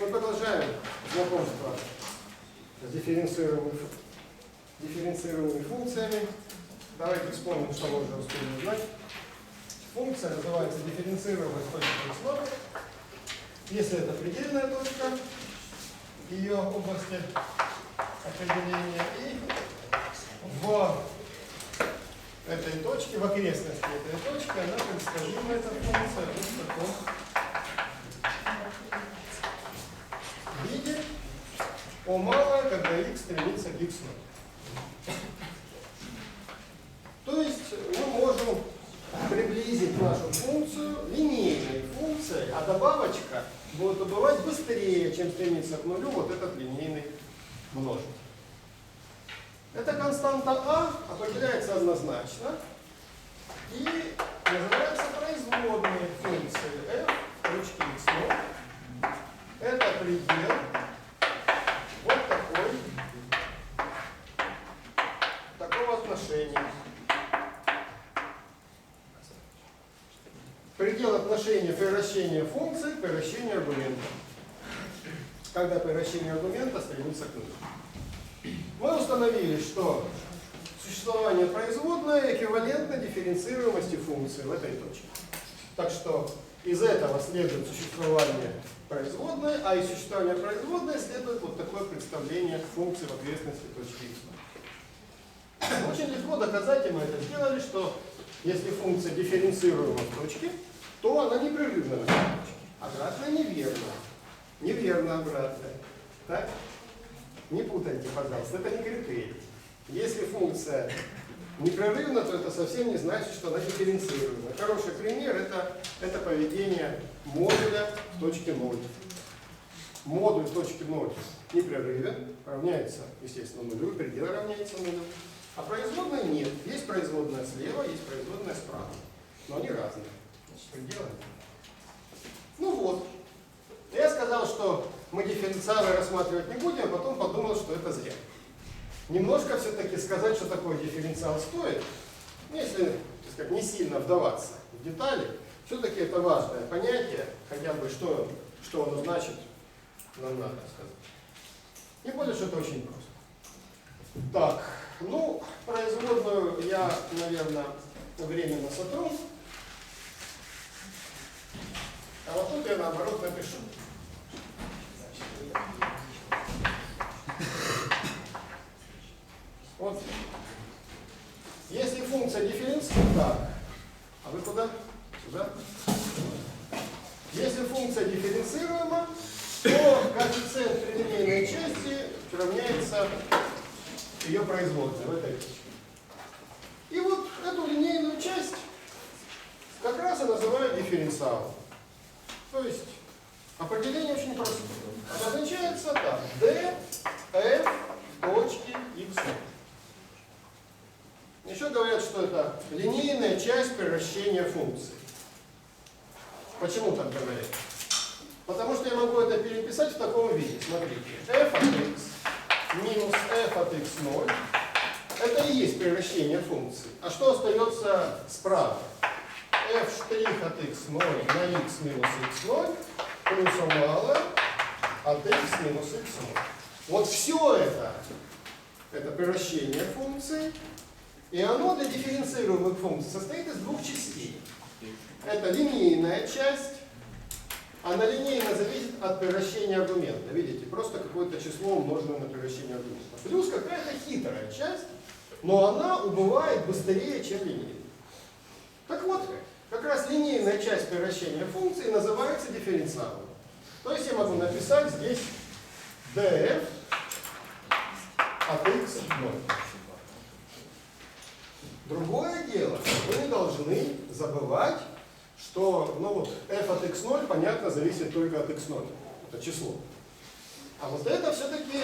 Мы продолжаем знакомство с дифференцируемыми функциями. Давайте вспомним, что мы уже успели узнать. Функция называется дифференцируемая с точки x0. Если это предельная точка ее области определения, и в этой точке, в окрестности этой точки, она предсказуема, эта функция, в таком виде O малое, когда x стремится к x0. То есть мы можем приблизить нашу функцию линейной функцией, а добавочка будет убывать быстрее, чем стремится к нулю вот этот линейный множитель. Эта константа А определяется однозначно и называется производной функцией f точки x0. Это предел вот такого отношения. Предел отношения превращения функции к превращению аргумента. Когда превращение аргумента стремится к нулю. Мы установили, что существование производной эквивалентно дифференцируемости функции в этой точке. Так что из этого следует существование производной, а из существования производной следует вот такое представление функции в окрестности точки x. Очень легко доказать, и мы это сделали, что если функция дифференцируема в точке, то она непрерывна в этой точке. Обратно неверно. Неверно обратно. Так? Не путайте, пожалуйста, это не критерий. Если функция непрерывна, то это совсем не значит, что она дифференцируема. Хороший пример это поведение модуля в точке 0. Модуль в точке 0 непрерывен, равняется, естественно, нулю, и предел равняется нулю. А производной нет. Есть производная слева, есть производная справа. Но они разные. Значит, пределы. Ну вот. Я сказал, что мы дифференциалы рассматривать не будем, а потом подумал, что это зря. Немножко все-таки сказать, что такое дифференциал стоит, если, так сказать, не сильно вдаваться в детали, все-таки это важное понятие, хотя бы что оно значит, нам надо сказать. Не более, что это очень просто. Так, ну, производную я, наверное, временно сотру. А вот тут я наоборот напишу. Вот. Если функция дифференцируема, так, а вы куда? Сюда? Если функция дифференцируема, то коэффициент прилинейной части равняется ее производной в этой точке. И вот эту линейную часть как раз и называют дифференциалом. То есть определение очень простое. Обозначается так: d f точки x. Еще говорят, что это линейная часть превращения функции. Почему так говорят? Потому что я могу это переписать в таком виде. Смотрите, f от x минус f от x0 это и есть превращение функции. А что остается справа? f' от x0 на x минус x0 плюс o малое от x минус x0. Вот все это превращение функции, и оно для дифференцируемых функций состоит из двух частей. Это линейная часть, она линейно зависит от превращения аргумента. Видите, просто какое-то число умноженное на превращение аргумента. Плюс какая-то хитрая часть, но она убывает быстрее, чем линейная. Так вот, как раз линейная часть превращения функции называется дифференциалом. То есть я могу написать здесь df от x0. Другое дело, вы не должны забывать, что f от x0, понятно, зависит только от x0. Это число. А вот это все-таки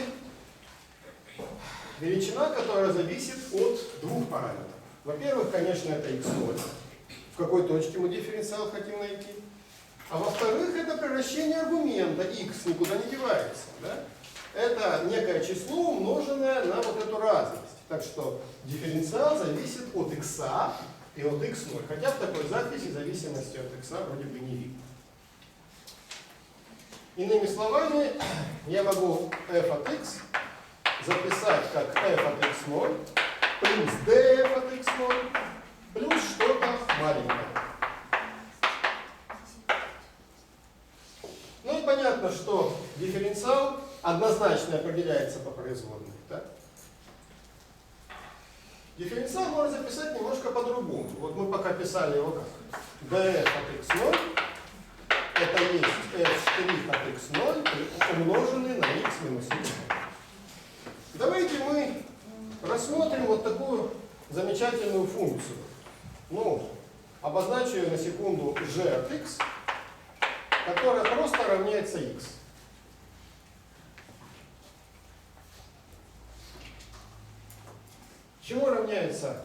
величина, которая зависит от двух параметров. Во-первых, конечно, это x0. В какой точке мы дифференциал хотим найти. А во-вторых, это превращение аргумента. X никуда не девается. Да? Это некое число, умноженное на вот эту разность. Так что дифференциал зависит от x и от x0. Хотя в такой записи зависимости от x вроде бы не видно. Иными словами, я могу f от x записать как f от x0 плюс df от x0 плюс что-то маленькое. Ну и понятно, что дифференциал однозначно определяется по производной. Так? Дифференциал можно записать немножко по-другому. Вот мы пока писали его как df от x0 это есть f' от x0 умноженный на x минус x. Давайте мы рассмотрим вот такую замечательную функцию. Ну, обозначу ее на секунду g от x, которая просто равняется x. Чему равняется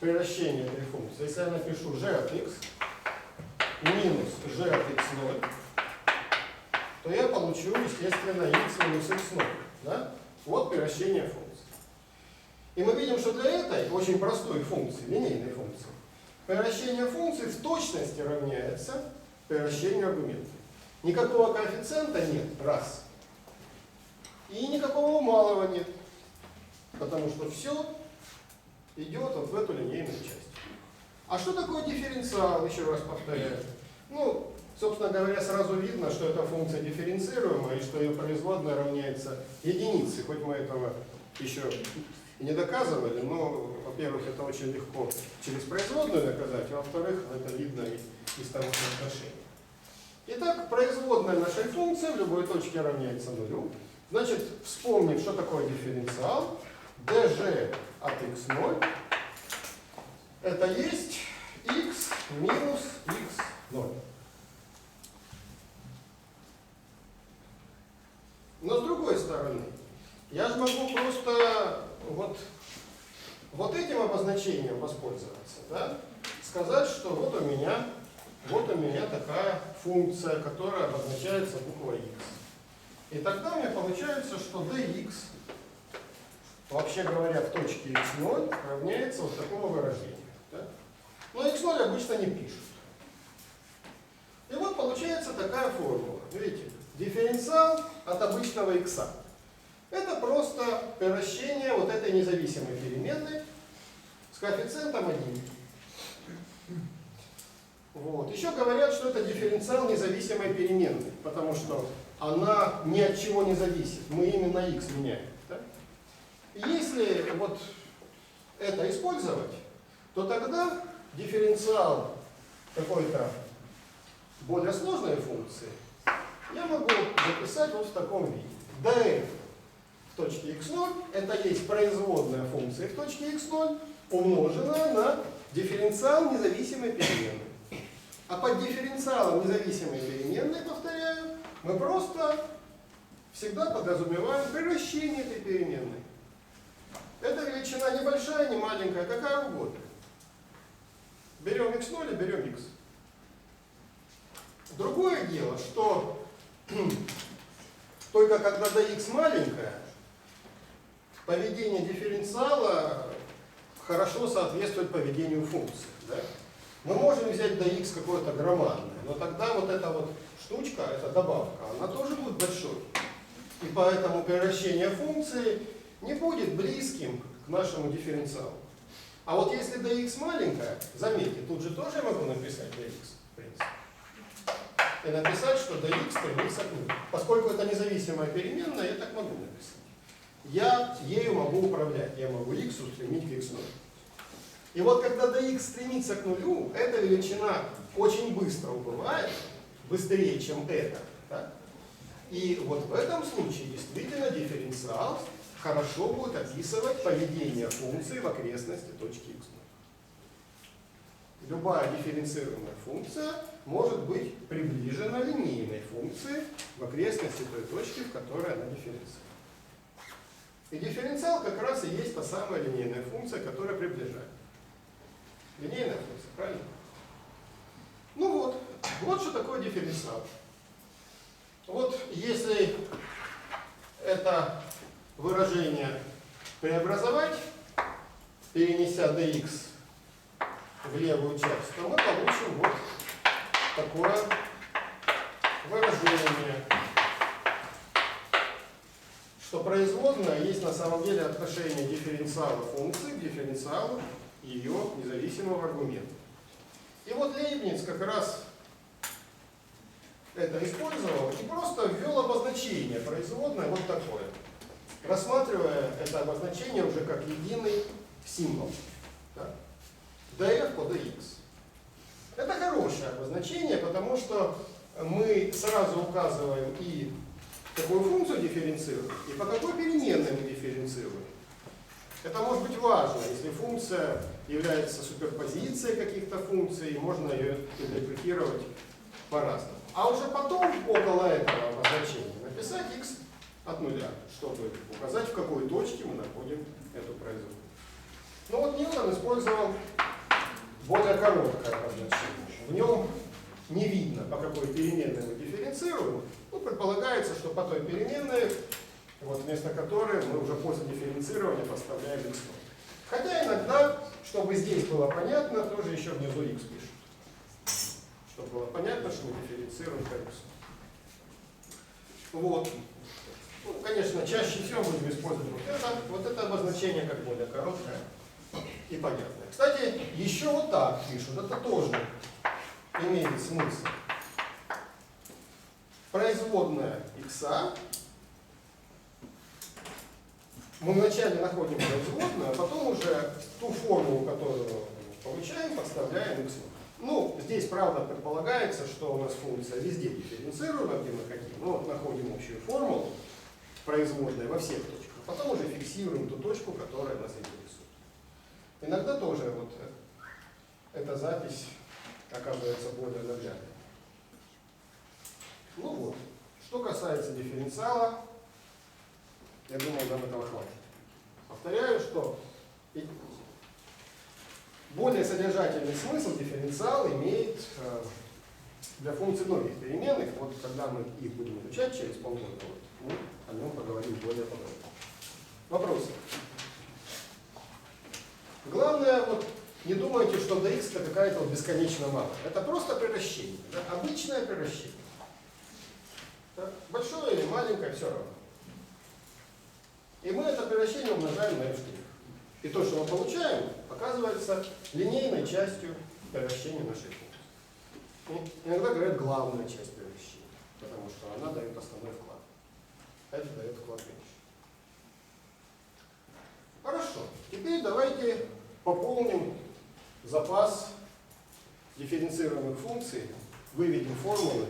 превращение этой функции? Если я напишу g от x минус g от x0, то я получу, естественно, x минус x0. Да? Вот превращение функции. И мы видим, что для этой очень простой функции, линейной функции, превращение функции в точности равняется превращению аргумента. Никакого коэффициента нет, раз. И никакого малого нет, потому что все идет вот в эту линейную часть. А что такое дифференциал, еще раз повторяю? Ну, собственно говоря, сразу видно, что эта функция дифференцируемая и что ее производная равняется единице. Хоть мы этого еще и не доказывали, но, во-первых, это очень легко через производную доказать, а во-вторых, это видно из того соотношения. Итак, производная нашей функции в любой точке равняется нулю. Значит, вспомним, что такое дифференциал. dg от x0 это есть x минус x0. Но с другой стороны, я же могу просто вот этим обозначением воспользоваться, да? Сказать, что вот у меня такая функция, которая обозначается буквой x. И тогда у меня получается, что dx, вообще говоря, в точке x0 равняется вот такому выражению. Да? Но x0 обычно не пишут. И вот получается такая формула. Видите, дифференциал от обычного x. Это просто превращение вот этой независимой переменной с коэффициентом 1. Вот. Еще говорят, что это дифференциал независимой переменной, потому что она ни от чего не зависит. Мы именно x меняем. Да? Если вот это использовать, то тогда дифференциал какой-то более сложной функции я могу записать вот в таком виде. df в точке x0 это есть производная функции в точке x0, умноженная на дифференциал независимой переменной. А под дифференциалом независимой переменной, повторяю, мы просто всегда подразумеваем превращение этой переменной. Эта величина не большая, не маленькая, какая угодно. Берем x0 и берем x. Другое дело, что только когда dx маленькая, поведение дифференциала хорошо соответствует поведению функции. Да? Мы можем взять dx какое-то громадное, но тогда вот эта вот штучка, эта добавка, она тоже будет большой. И поэтому превращение функции не будет близким к нашему дифференциалу. А вот если dx маленькая, заметьте, тут же тоже я могу написать dx, в принципе. И написать, что dx стремится к нулю. Поскольку это независимая переменная, я так могу написать. Я ею могу управлять, я могу x устремить к x0. И вот когда dx стремится к нулю, эта величина очень быстро убывает, быстрее, чем это. Да? И вот в этом случае действительно дифференциал хорошо будет описывать поведение функции в окрестности точки x0. Любая дифференцируемая функция может быть приближена линейной функции в окрестности той точки, в которой она дифференцирует. И дифференциал как раз и есть та самая линейная функция, которая приближает. Линейная функция, правильно? Ну вот что такое дифференциал. Вот если это выражение преобразовать, перенеся dx в левую часть, то мы получим вот такое выражение. что производная есть на самом деле отношение дифференциала функции к дифференциалу ее независимого аргумента. И вот Лейбниц как раз это использовал и просто ввел обозначение производной вот такое, рассматривая это обозначение уже как единый символ. Да? df по dx. Это хорошее обозначение, потому что мы сразу указываем и какую функцию дифференцируем, и по какой переменной мы дифференцируем. Это может быть важно, если функция является суперпозицией каких-то функций, можно ее интерпретировать по-разному. А уже потом, около этого обозначения, написать x от нуля, чтобы указать, в какой точке мы находим эту производную. Ну вот Ньютон использовал более короткое обозначение. В нем не видно, по какой переменной мы дифференцируем. Ну, предполагается, что по той переменной, вот, вместо которой мы уже после дифференцирования подставляем x. Хотя иногда, чтобы здесь было понятно, тоже еще внизу x пишут. Чтобы было понятно, что мы дифференцируем по x. Вот. Ну, конечно, чаще всего будем использовать вот это обозначение как более короткое и понятное. Кстати, еще вот так пишут. Это тоже имеет смысл. Производная x. Мы вначале находим производную, а потом уже ту формулу, которую получаем, подставляем x. Ну, здесь, правда, предполагается, что у нас функция везде дифференцируема, где мы хотим. Ну, вот находим общую формулу производной во всех точках. Потом уже фиксируем ту точку, которая нас интересует. Иногда тоже вот эта запись оказывается более наглядной. Ну вот. Что касается дифференциала, я думаю, нам этого хватит. Повторяю, что более содержательный смысл дифференциал имеет для функций многих переменных. Вот когда мы их будем изучать через полгода, мы о нем поговорим более подробно. Вопросы? Главное, вот не думайте, что dx это какая-то вот бесконечно мало. Это просто приращение. Да? Обычное приращение. Да? Большое или маленькое, все равно. И мы это приращение умножаем на f'. И то, что мы получаем, оказывается линейной частью приращения нашей функции. И иногда говорят главная часть приращения, потому что она дает основной вклад. Это дает вклад меньше. Хорошо. Теперь давайте пополним запас дифференцируемых функций, выведем формулы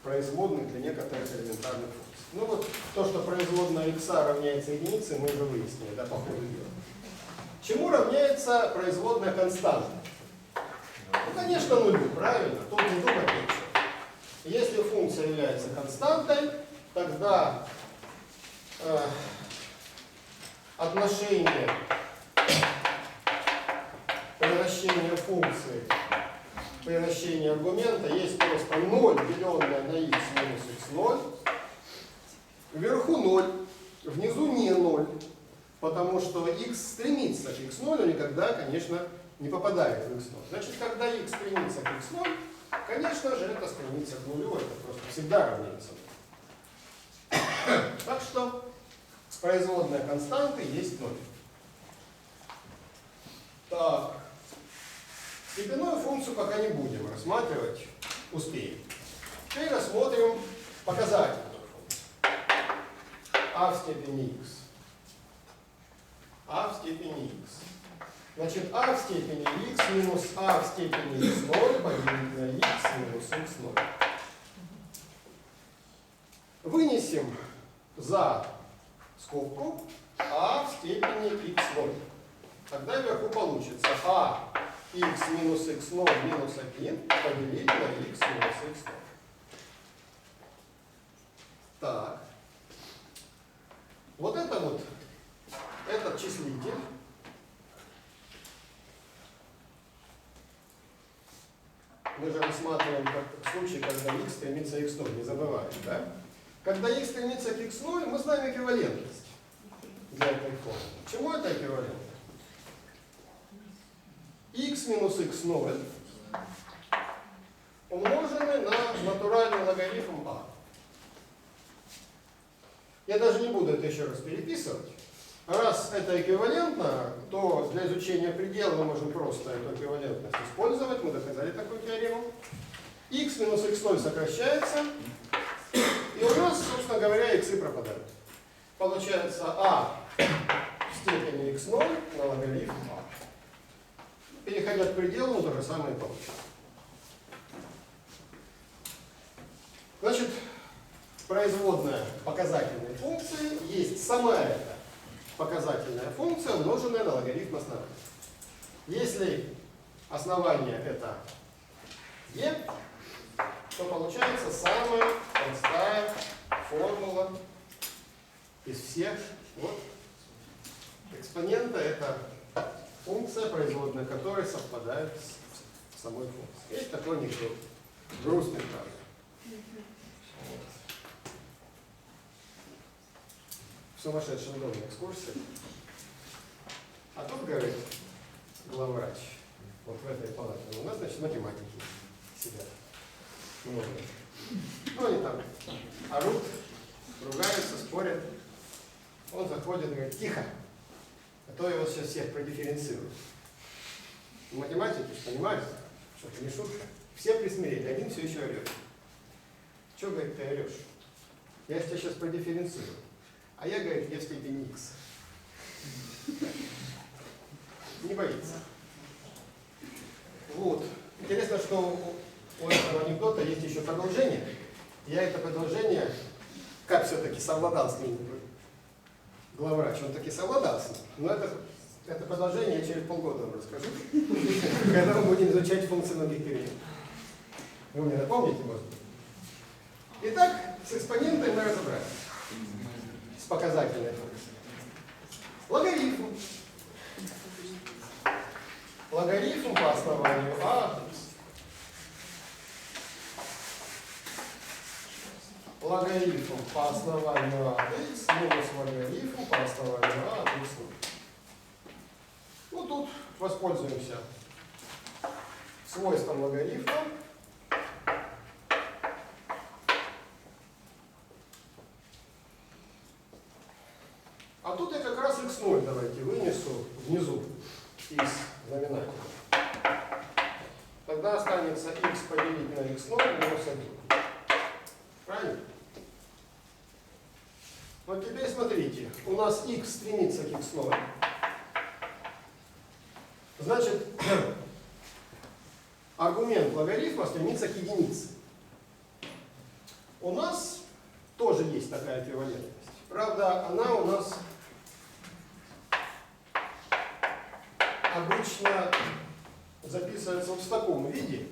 производных для некоторых элементарных функций. Ну вот то, что производная x равняется единице, мы уже выяснили, да, по ходу дела. Чему равняется производная константа? Ну, конечно, нулю, правильно? Тут не думать нечего. Если функция является константой, тогда отношение превращения функции, превращения аргумента есть просто 0, деленное на x минус x0. Вверху 0, внизу не 0, потому что x стремится к x0, но никогда, конечно, не попадает в x0. Значит, когда x стремится к x0, конечно же, это стремится к нулю, это просто всегда равняется 0. Так что производная константы есть 0. Так, степенную функцию пока не будем рассматривать, успеем. Теперь рассмотрим показатель. А в степени x. А в степени x. Значит, а в степени x минус а в степени x0 поделить на x минус x0. Вынесем за скобку а в степени x0. Тогда вверху получится а x минус x0 минус 1 поделить на x минус x0. Так. Вот это вот, этот числитель мы же рассматриваем как случай, когда x стремится к x0, не забываем, да? Когда x стремится к x0, мы знаем эквивалентность для этой формулы. Чему это эквивалентно? X минус x0 умножены на натуральный логарифм а. Я даже не буду это еще раз переписывать. Раз это эквивалентно, то для изучения предела мы можем просто эту эквивалентность использовать. Мы доказали такую теорему. X минус x0 сокращается. И у нас, собственно говоря, иксы пропадают. Получается а в степени x0 на логарифм а. Переходя к пределу, мы то же самое получим. Значит, производная показательной функции есть сама эта показательная функция, умноженная на логарифм основания. Если основание это e, то получается самая простая формула из всех. Вот. Экспонента это функция, производная которой совпадает с самой функцией. Есть такой анекдот. Грустный, правда. В сумасшедшем доме экскурсии. А тут, говорит главврач, вот в этой палате, у нас, значит, математики сидят. Много. Ну, они там орут, ругаются, спорят. Он заходит и говорит: тихо, а то я вас сейчас всех продифференцирую. Математики понимают, что это не шутка. Все присмирели, один все еще орет. Че, говорит, ты орешь? Я тебя сейчас продифференцирую. А я, говорит, я в степени x. Не боится. Вот. Интересно, что у этого анекдота есть еще продолжение. Я это продолжение, как все-таки совладал с ним главврач, он таки совладал с ним. Но это продолжение я через полгода вам расскажу, когда мы будем изучать функции многих периодов. Вы мне напомните, может быть? Итак, с экспонентой мы разобрались. С показательной функцией. Логарифм. Логарифм по основанию а. Логарифм по основанию а от x минус логарифм по основанию а от x. Ну, тут воспользуемся свойством логарифма. А тут я как раз x0 давайте вынесу внизу из знаменателя. Тогда останется x поделить на x0 минус 1. Правильно? Вот теперь смотрите, у нас x стремится к x0. Значит, аргумент логарифма стремится к единице. У нас тоже есть такая эквивалентность. Правда, она у нас обычно записывается вот в таком виде,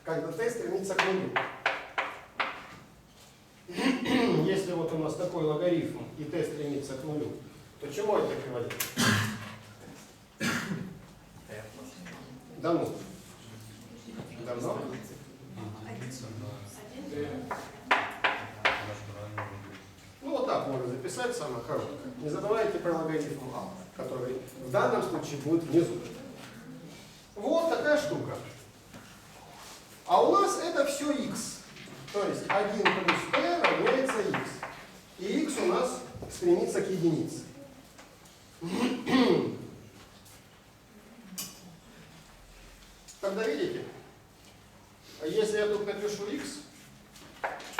когда t стремится к нулю. Если вот у нас такой логарифм и t стремится к нулю, то чему это эквивалент? Давно. Давно? Ну вот так можно записать, самое короткое. Не забывайте про логарифм а, который в данном случае будет внизу. Вот такая штука. А у нас это все x. То есть 1 плюс t равняется x. И x у нас стремится к единице. Тогда видите, если я тут напишу x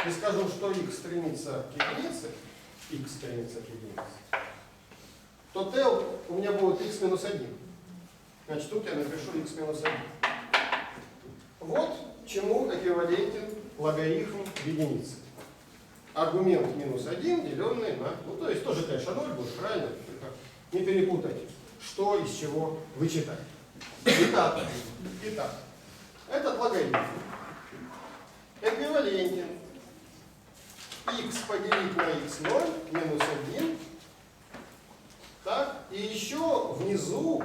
и скажу, что x стремится к единице, то t у меня будет x минус 1. Значит, тут я напишу x минус 1. Вот чему эквивалентен логарифм в единице. Аргумент минус 1, деленный на... Ну, то есть тоже, конечно, 0 будет, правильно? Только не перепутать, что из чего вычитать. Итак, этот логарифм эквивалентен x поделить на x0 минус 1. Так, и еще внизу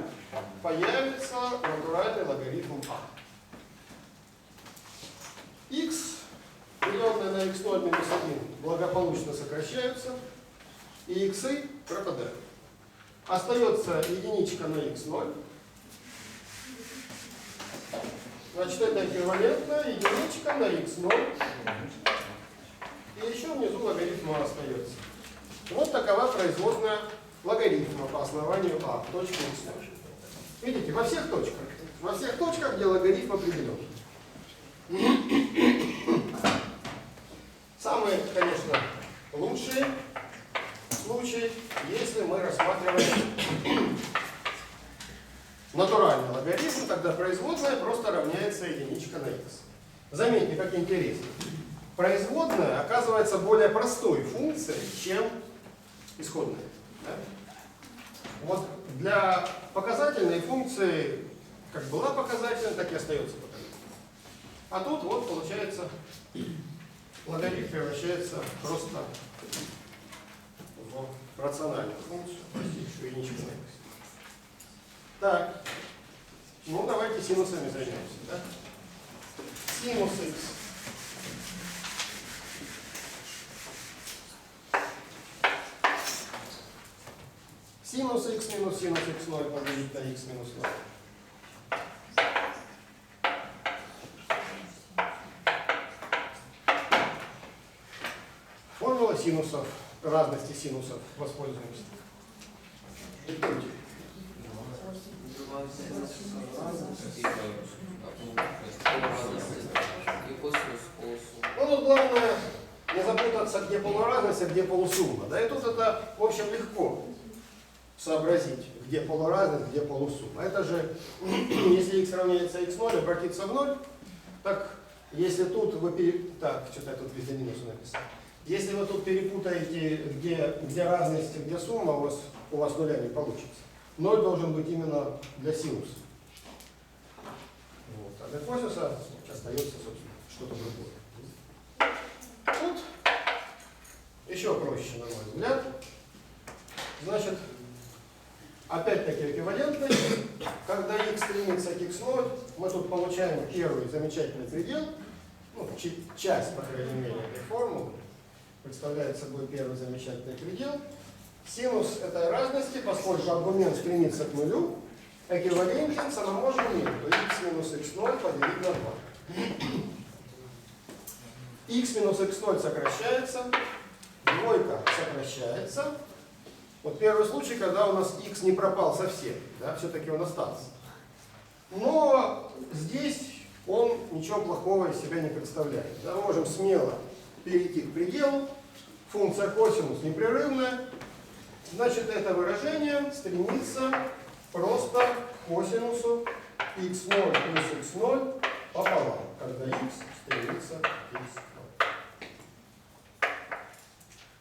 появится натуральный логарифм а. X, деленное на x0 минус 1, благополучно сокращаются, и иксы пропадают. Остается единичка на x0. Значит, это эквивалентно единичка на x0 И еще внизу логарифма остается. Вот такова производная логарифма по основанию А, точка x0. Видите, во всех точках, где логарифм определен. Самый, конечно, лучший случай, если мы рассматриваем натуральный логарифм, тогда производная просто равняется единичка на x. Заметьте, как интересно. Производная оказывается более простой функцией, чем исходная. Да? Вот для показательной функции, как была показательной, так и остается показательной. А тут вот получается логарифм превращается просто в рациональную функцию, простейшую единичку на x. Так, ну давайте синусами займемся. Да? Синус x. Синус x минус синус x0 поделить на x минус 0. Формула синусов, разности синусов воспользуемся. Диктуйте. Ну, тут главное не запутаться, где полуразность, а где полусумма. Да, и тут это, в общем, легко сообразить, где полуразность, где полусумма. Это же, если x равняется x0, обратиться в 0, так, если тут вы так, что-то я тут везде минусы написал. Если вы тут перепутаете, где разность, где сумма, у вас нуля не получится. 0 должен быть именно для синуса. Вот. А для косинуса остается, собственно, что-то другое. Тут еще проще, на мой взгляд. Значит, опять-таки эквивалентность. Когда x стремится к x0, мы тут получаем первый замечательный предел, ну, часть, по крайней мере, этой формулы. Представляет собой первый замечательный предел. Синус этой разности, поскольку аргумент стремится к нулю, эквивалентен самому же методу x минус x0 поделить на 2. X минус x0 сокращается, двойка сокращается. Вот первый случай, когда у нас x не пропал совсем, да, все-таки он остался. Но здесь он ничего плохого из себя не представляет. Да, мы можем смело перейти к пределу. Функция косинус непрерывная. Значит, это выражение стремится просто к косинусу x0 плюс x0 пополам, когда x стремится к x0.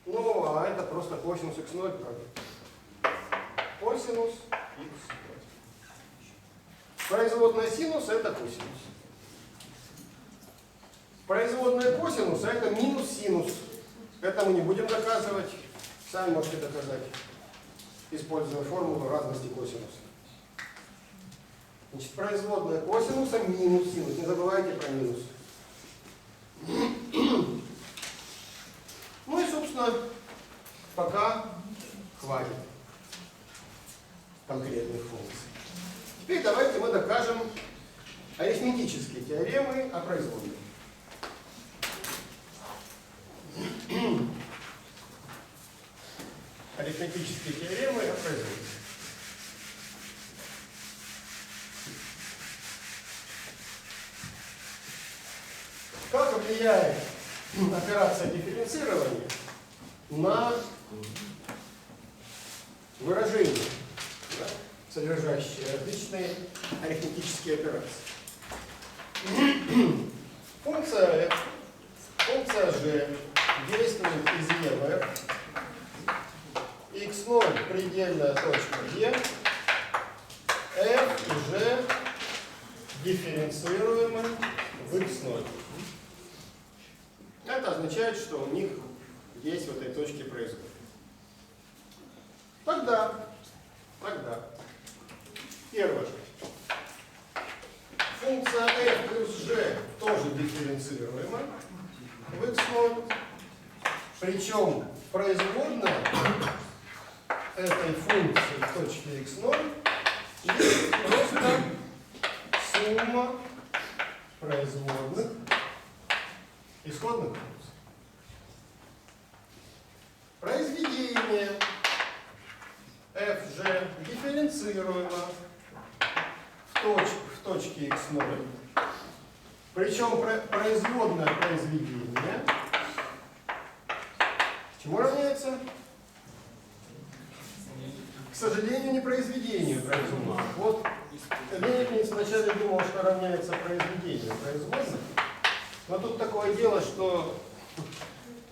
Ну, а это просто косинус x0, как косинус x0. Производная синуса это косинус. Производная косинуса это минус синус. Это мы не будем доказывать. Сами можете доказать, используя формулу разности косинуса. Значит, производная косинуса минус синус. Не забывайте про минус. Ну и, собственно, пока хватит конкретных функций. Теперь давайте мы докажем арифметические теоремы о производных. Арифметические теоремы о производных. Как влияет операция дифференцирования на выражения, да, содержащие различные арифметические операции? Функция g действует из e в x0 предельная точка e, f и g дифференцируемы в x0. Это означает, что у них есть в этой точке производная. Тогда, первое. Функция f плюс g тоже дифференцируема в x0. Причем производная этой функции в точке x0 есть просто сумма производных исходных функций. фиксируема в точке x0. Причем производное произведение чему равняется? К сожалению, не произведению производного. Вот Лейбниц вначале думал, что равняется произведению производных. Но тут такое дело, что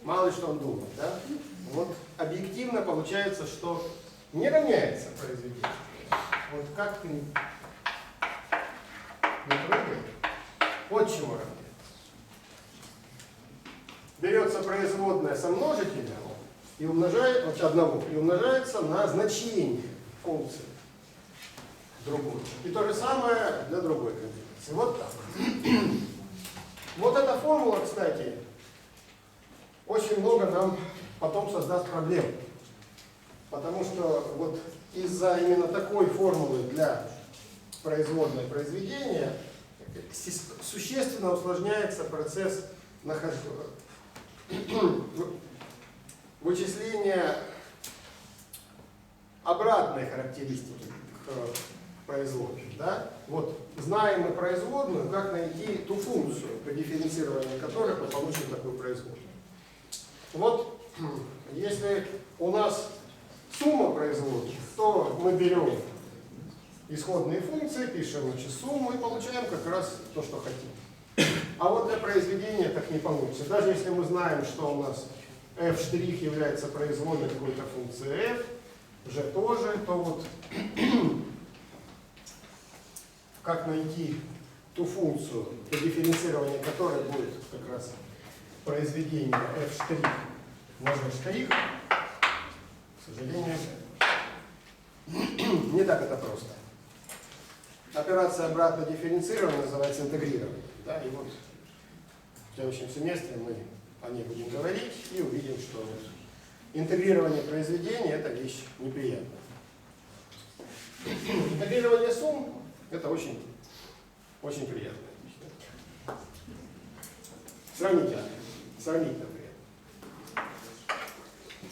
мало ли что он думает. Да? Вот объективно получается, что не равняется произведению. Вот как ты не трогай. Вот чему равняется. Берется производная со множителем и умножает, вот одного, и умножается на значение функции другой. И то же самое для другой конфигурации. Вот так. Вот эта формула, кстати, очень много нам потом создаст проблем. Потому что вот из-за именно такой формулы для производной произведения существенно усложняется процесс вычисления обратной характеристики к производной. Да? Вот знаем мы производную, как найти ту функцию, при дифференцировании которой мы получим такую производную. Вот если у нас сумма производных, то мы берем исходные функции, пишем сумму и получаем как раз то, что хотим. А вот для произведения так не получится. Даже если мы знаем, что у нас f' является производной какой-то функции f, g тоже, то вот как найти ту функцию, при дифференцировании которой будет как раз произведение f' на g', к сожалению, не так это просто. Операция обратно дифференцирования называется интегрирование. Да? И вот в следующем семестре мы о ней будем говорить и увидим, что интегрирование произведения – это вещь неприятная. Интегрирование сумм – это очень приятная вещь. Да? Сравнительно приятно.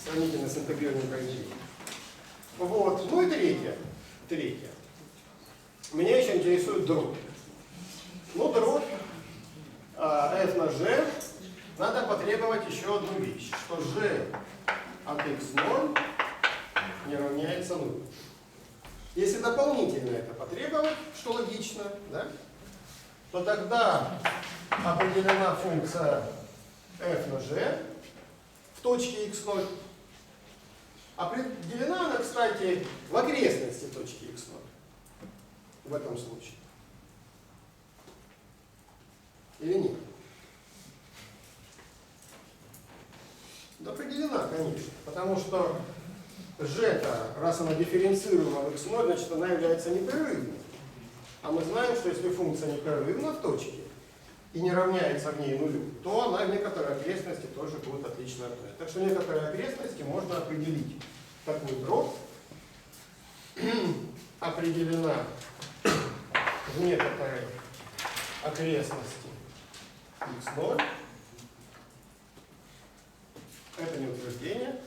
Сравнительно с интегрированием произведения. Вот. Ну и третье. Меня еще интересует дробь. Ну, дробь f на g надо потребовать еще одну вещь, что g от x0 не равняется 0. Если дополнительно это потребовать, что логично, да, то тогда определена функция f на g в точке x0. Определена она, кстати, в окрестности точки x0. В этом случае. Или нет? Да определена, конечно. Потому что g-то, раз она дифференцируема в x0, значит она является непрерывной. А мы знаем, что если функция непрерывна в точке и не равняется в ней нулю, то она в некоторой окрестности тоже будет отлично равняться. Так что в некоторой окрестности можно определить такую дробь. Определена в некоторой окрестности x0. Это не утверждение.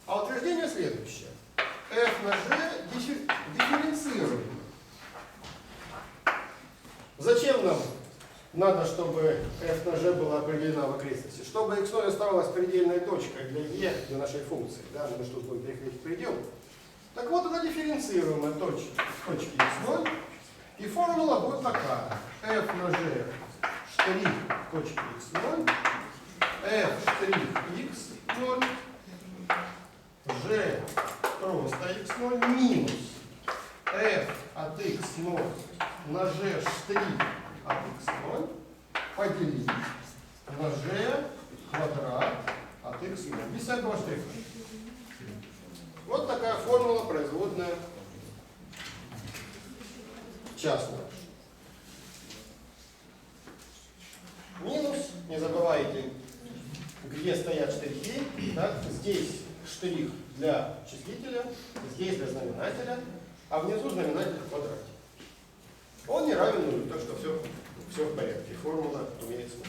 А утверждение следующее. f на g дифференцируем. Зачем нам надо, чтобы f на g была определена в окрестности? Чтобы x0 оставалась предельной точкой для e, для нашей функции. Да? Мы что будем переходить к пределу. Так вот, она дифференцируемая точки x0. И формула будет такая. f на g штрих точки x0, f штрих x0, g просто x0 минус f от x0 на g штрих от x0 поделить на g квадрат от x0. Без всякого штриха. Вот такая формула производная частная. Минус, не забывайте, где стоят штрихи. Так? Здесь штрих для числителя, здесь для знаменателя, а внизу знаменатель в квадрате. Он не равен нулю, так что все в порядке. Формула имеет смысл.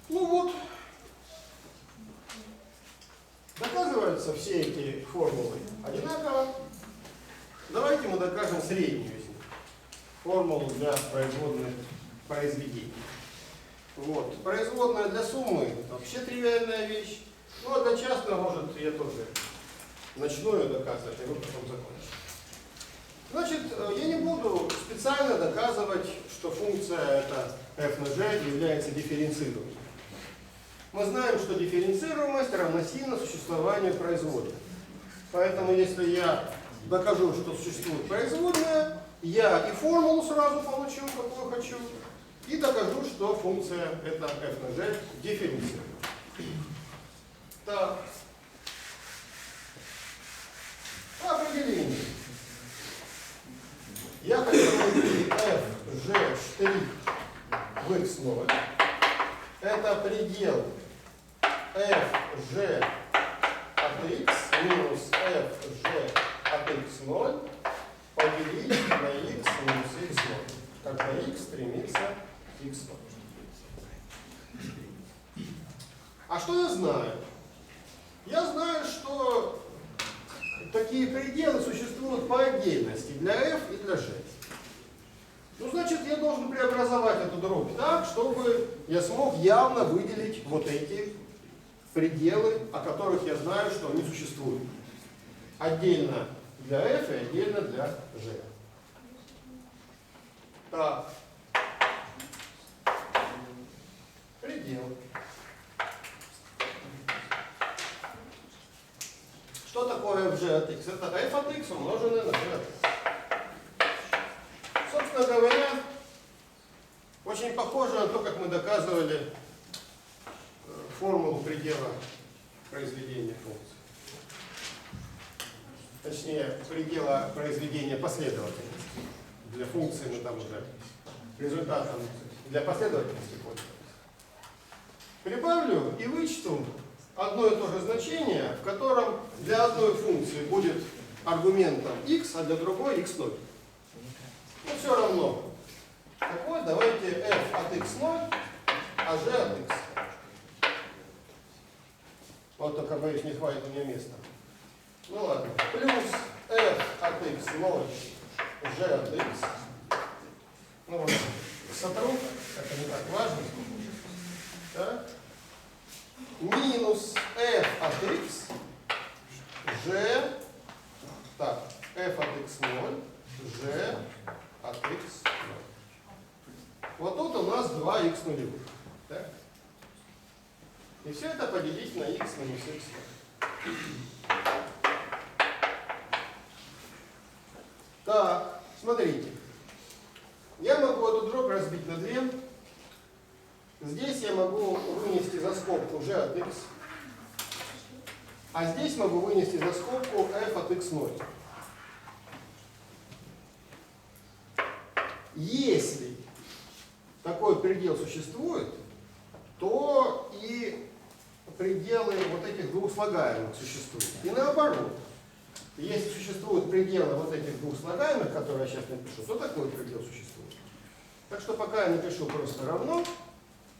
Ну вот. Доказываются все эти формулы одинаково. Давайте мы докажем среднюю из них. Формулу для производных произведений. Вот. Производная для суммы вообще тривиальная вещь. Ну а для частного, может, я тоже начну ее доказывать, а вы потом закончите. Значит, я не буду специально доказывать, что функция это f на g является дифференцируемой. Мы знаем, что дифференцируемость равносильна существованию производной. Поэтому, если я докажу, что существует производная, я и формулу сразу получу, какую хочу, и докажу, что функция это f на g дифференцируемая. Так. Определение. Я хочу найти f, g' в x0. Это предел f, g от x минус f, g от x0 поделить на x минус x0. Когда x стремится к x0. А что я знаю? Я знаю, что такие пределы существуют по отдельности для f и для g. Ну, значит, я должен преобразовать эту дробь так, чтобы я смог явно выделить вот эти пределы, о которых я знаю, что они существуют. Отдельно для f и отдельно для g. Так. Предел. Что такое f g от x? Это f от x умноженное на g от x. Собственно говоря, очень похоже на то, как мы доказывали формулу предела произведения функции. Точнее, предела произведения последовательности. Для функции мы там уже результатом для последовательности пользовались. Прибавлю и вычту одно и то же значение, в котором для одной функции будет аргументом x, а для другой x0. Ну, все равно. Так вот, давайте f от x0, а g от x. Вот только, боюсь, не хватит у меня места. Ну ладно. Плюс f от x0, g от x. Ну вот, сотру, это не так важно. Так. Минус f от x, g, так, f от x0, g от x0. Вот тут у нас 2x нулевых. Так? И все это поделить на x минус x0. Так, смотрите. Я могу эту дробь разбить на 2. Здесь я могу вынести за скобку g от x. А здесь могу вынести за скобку f от x0. Если такой предел существует, то и пределы вот этих двух слагаемых существуют. И наоборот, если существуют пределы вот этих двух слагаемых, которые я сейчас напишу, то такой предел существует. Так что пока я напишу просто равно,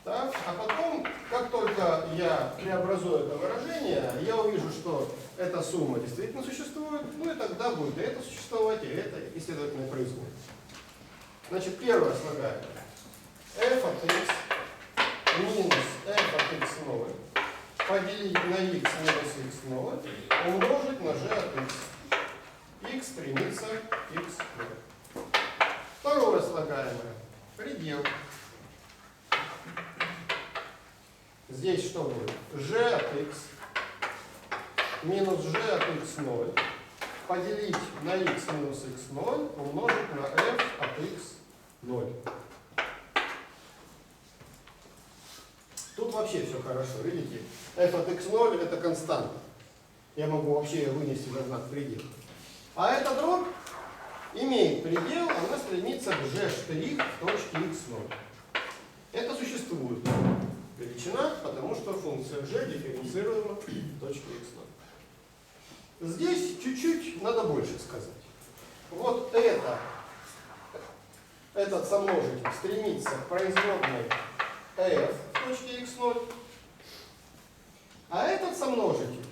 так, а потом, как только я преобразую это выражение, я увижу, что эта сумма действительно существует, ну и тогда будет и это существовать, и это, и следовательно производить. Значит, первое слагаемое. f от x минус f от x0 поделить на x минус x0 умножить на g от x. X стремится к x0. Второе слагаемое. Предел. Здесь что будет? g от x минус g от x0 поделить на x минус x0 умножить на f от x0. Тут вообще все хорошо, видите? f от x0 это константа. Я могу вообще ее вынести на знак предела. А эта дробь имеет предел, она стремится к g' в точке x0. Это существует величина, потому что функция g дифференцируема в точке x0. Здесь чуть-чуть надо больше сказать. Вот этот сомножитель стремится к производной f в точке x0, а этот сомножитель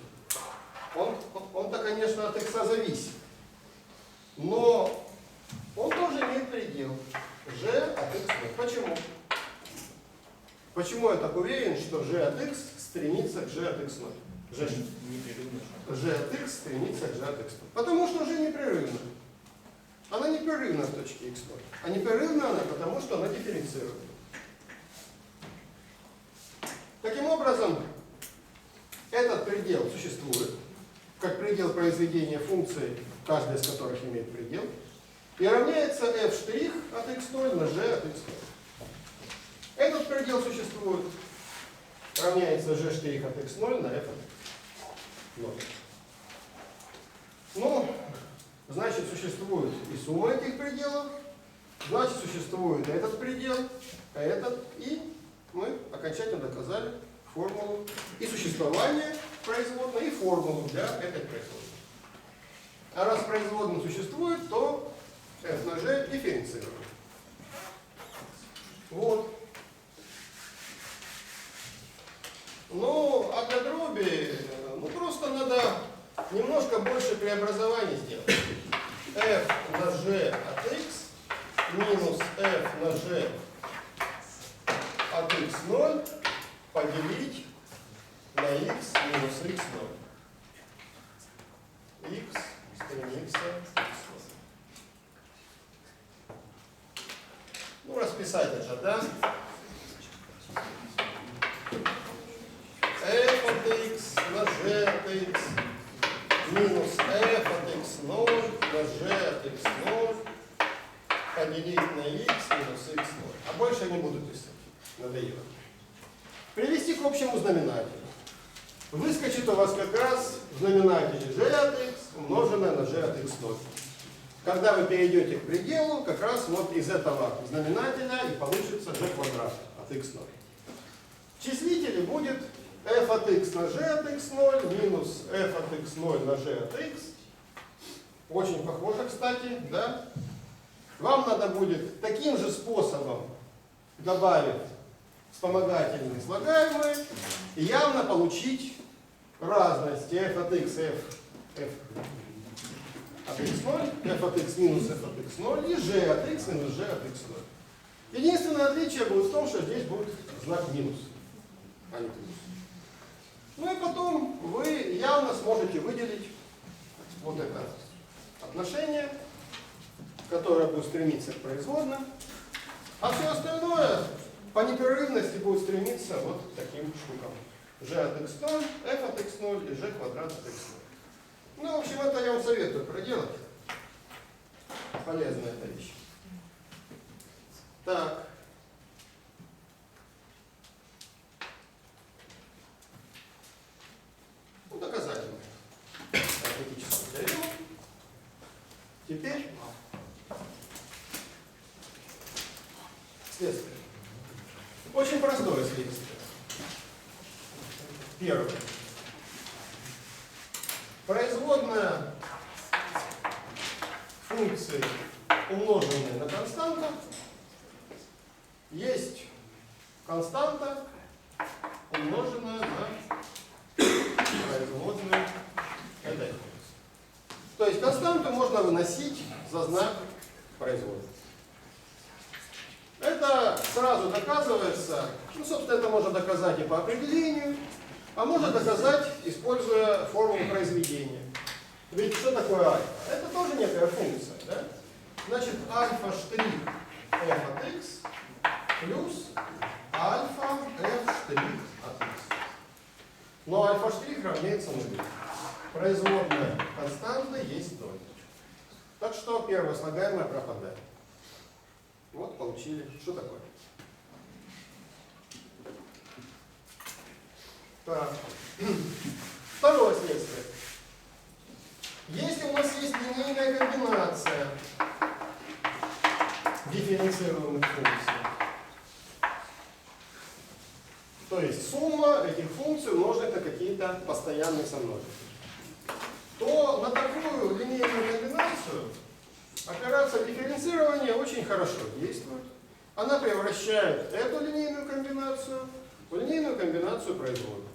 он-то, конечно, от x зависит. Но он тоже имеет предел. G от x. Почему? Почему я так уверен, что g от x стремится к g от x0? G от x стремится к g от x0. Потому что g непрерывна. Она непрерывна в точке x0. А непрерывна она потому, что она дифференцирует. Таким образом, этот предел существует, как предел произведения функций, каждая из которых имеет предел, и равняется f' от x0 на g от x0. Этот предел существует, равняется g' от x0 на f от x0. Ну, значит, существует и сумма этих пределов, значит, существует этот предел, а этот, и мы окончательно доказали формулу и существование производной, и формулу для этой производной. А раз производная существует, то f на g дифференцируем. Вот. Ну, а для дроби, просто надо немножко больше преобразований сделать. f на g от x минус f на g от x0 поделить на x минус x0. X стремится к x0. Ну, расписать это, да? f от x на g от x минус f от x0 на g от x0 поделить на x минус x0. А больше я не буду писать. Надоело. Привести к общему знаменателю. Выскочит у вас как раз в знаменателе g от x умноженное на g от x0. Когда вы перейдете к пределу, как раз вот из этого знаменателя и получится g квадрат от x0. В числителе будет f от x на g от x0 минус f от x0 на g от x. Очень похоже, кстати, да? Вам надо будет таким же способом добавить вспомогательные слагаемые и явно получить разность f от x, f от x0, f от x минус f от x0 и g от x минус g от x0. Единственное отличие будет в том, что здесь будет знак минус, а не плюс. Ну и потом вы явно сможете выделить вот это отношение, которое будет стремиться к производным, а все остальное по непрерывности будет стремиться вот к таким штукам. g от x0, f от x0 и g квадрат от x0. Ну, в общем, это я вам советую проделать. Полезная эта вещь. Так. Ну, доказательно. Арифметическую теорему. Теперь следствие. Очень простое следствие. Первое. Производная функции, умноженная на константу, есть константа, умноженная на производную этой функции. То есть константу можно выносить за знак производной. Это сразу доказывается, ну, собственно, это можно доказать и по определению, а можно доказать, используя формулу произведения. Ведь что такое альфа? Это тоже некая функция, да? Значит, альфа штрих f от x плюс альфа f штрих от x. Но альфа штрих равняется нулю. Производная константа есть 0. Так что первое слагаемое пропадает. Вот получили. Что такое? Так. Второе следствие. Если у нас есть линейная комбинация дифференцируемых функций, то есть сумма этих функций умножить на какие-то постоянные сомножители, то на такую линейную комбинацию операция дифференцирования очень хорошо действует. Она превращает эту линейную комбинацию в линейную комбинацию производных.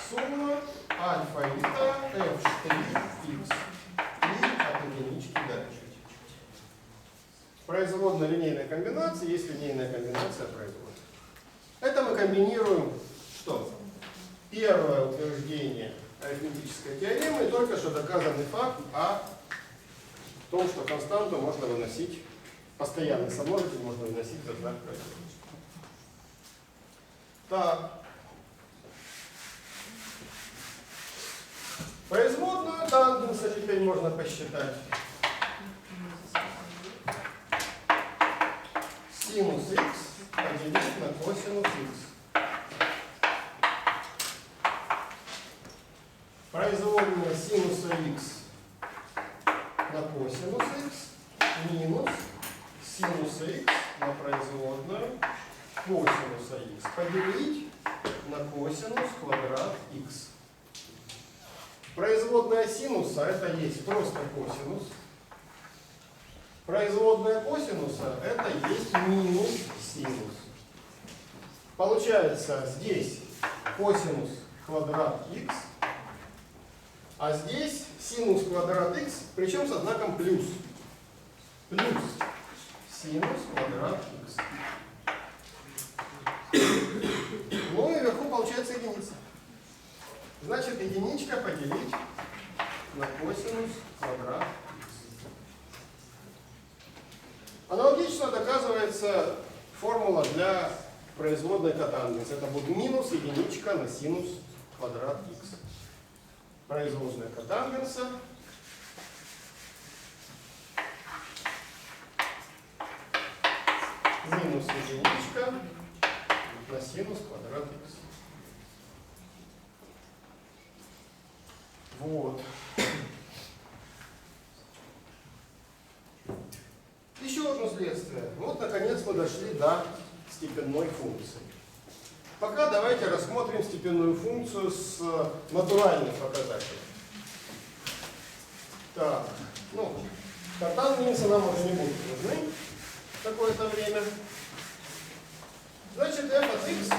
сумма альфа-ита f' x и от единички дальше. Производная линейной комбинации есть линейная комбинация производных. Это мы комбинируем что? Первое утверждение арифметической теоремы и только что доказанный факт о том, что константу можно выносить, постоянный сомножитель можно выносить за знак производной. Так. Производную тангенса теперь можно посчитать. Синус x поделить на косинус x. Производная синуса x на косинус x минус синуса x на производную косинуса x поделить на косинус квадрат x. Производная синуса это есть просто косинус. Производная косинуса это есть минус синус. Получается здесь косинус квадрат x, а здесь синус квадрат x, причем со знаком плюс. Плюс синус квадрат x. Ну и вверху получается единица. Значит, единичка поделить на косинус квадрат x. Аналогично доказывается формула для производной котангенс. Это будет минус единичка на синус квадрат x. Производная котангенса минус единичка на синус квадрат x. Вот. Еще одно следствие. Вот, наконец, мы дошли до степенной функции. Пока давайте рассмотрим степенную функцию с натуральным показателем. Так, ну, котангенсы нам уже не будут нужны какое-то время. Значит, f от x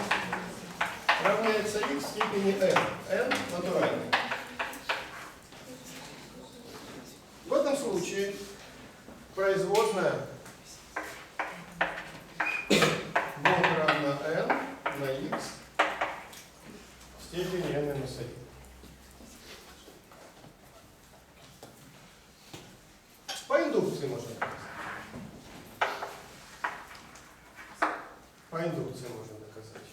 равняется x в степени n. n натуральный. В этом случае производная будет равна n на x в степени n минус 1. По индукции можно доказать. По индукции можно доказать.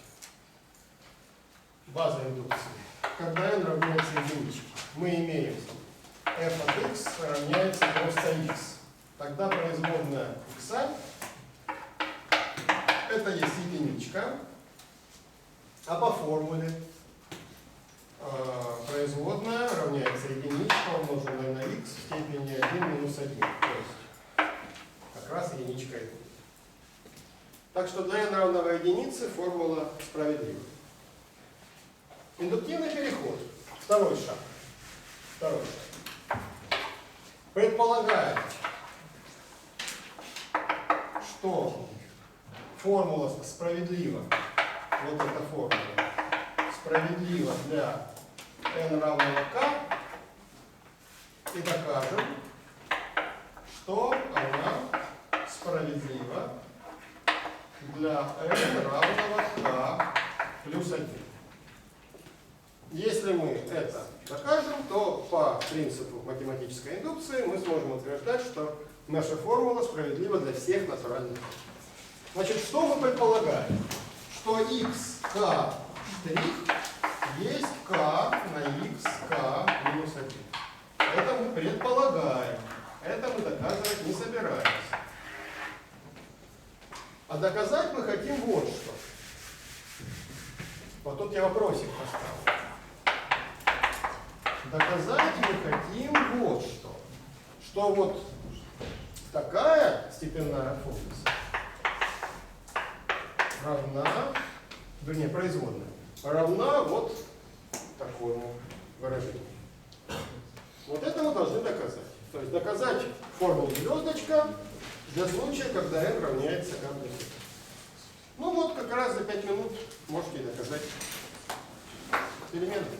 База индукции. Когда n равняется единичке, мы имеем f от x равняется просто x. Тогда производная x это есть единичка, а по формуле производная равняется единичка умноженная на x в степени 1 минус 1. То есть как раз единичка и будет. Так что для n равного единице формула справедлива. Индуктивный переход. Второй шаг. Предполагает, что формула справедлива, вот эта формула, справедлива для n равного k, и докажем, что она справедлива для n равного k плюс 1. Если мы это докажем, то по принципу математической индукции мы сможем утверждать, что наша формула справедлива для всех натуральных формул. Значит, что мы предполагаем? Что xk' есть k на xk минус 1. Это мы предполагаем. Это мы доказывать не собираемся. А доказать мы хотим вот что. Вот тут я вопросик поставлю. Доказать мы хотим вот что. Что вот такая степенная функция равна, вернее, производная, равна вот такому выражению. Вот это мы должны доказать. То есть доказать формулу звездочка для случая, когда n равняется k плюс 1. Ну вот как раз за 5 минут можете доказать. эксперименты.